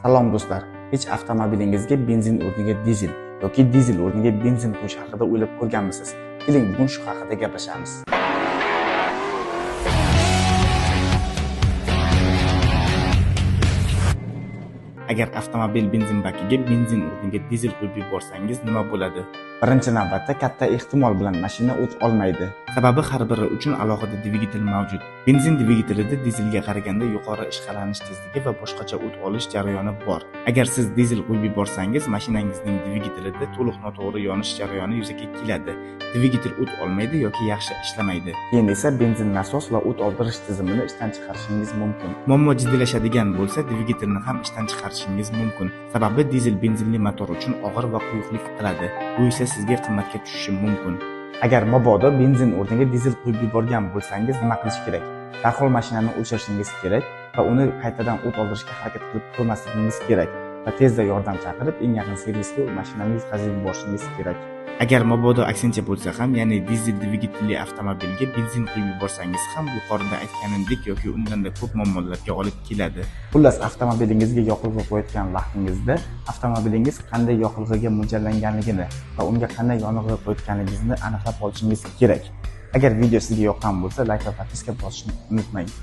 Salom do'stlar, hech avtomobilingizga benzin o'rniga dizel yoki dizel o'rniga benzin quyish haqida o'ylab ko'rganmisiz? Keling, bugun shu haqida gaplashamiz. Agar avtomobil benzin bakiga benzin o'rniga dizel quyib yuborsangiz nima bo'ladi? Birinchi navbatda katta ehtimol bilan mashina o't olmaydi. Sababi har biri uchun alohida dvigatel mavjud. Benzin dvigatelida dizelga qaraganda yuqori ishqalanish tezligi va boshqacha o't olish jarayoni bor. Agar siz dizel quyib yuborsangiz, mashinangizning dvigatelida to'liq noto'g'ri yonish jarayoni yuzaga keladi. Dvigatel o't olmaydi yoki yaxshi ishlamaydi. Keyin esa benzin nasos va o't oldirish tizimini ishdan chiqarishingiz mumkin. Muammo jiddiylashadigan bo'lsa, dvigatelni ham ishdan chiqarishingiz mumkin. Sababi dizel benzinli motor uchun og'ir va quyuqlik qiladi. Bu esa sizga qimmatga tushishi mumkin. Agar mabodo benzin o'rniga dizel quyib yuborgan bo'lsangiz, nima qilish kerak? Darhol mashinani o'chirishingiz kerak va uni qaytadan o't oldirishga harakat qilib ko'rmasligingiz kerak va tezda yordam chaqirib, eng yaqin servisga mashinani yetkazib yuborishingiz kerak. Agar mabodo aksincha bo'lsa ham, ya'ni dizel dvigatelli avtomobilga benzin quyib yuborsangiz ham yuqorida aytganimdek yoki undanda ko'p muammolarga olib keladi. Xullas, avtomobilingizga yoqilg'i qo'yayotgan vaqtingizda avtomobilingiz qanday yoqilg'iga mo'ljallanganligini va unga qanday yonilg'i qo'yayotganingizni aniqlab olishingiz kerak. Agar video sizga yoqqan bo'lsa, like va podpiska bosishni unutmang.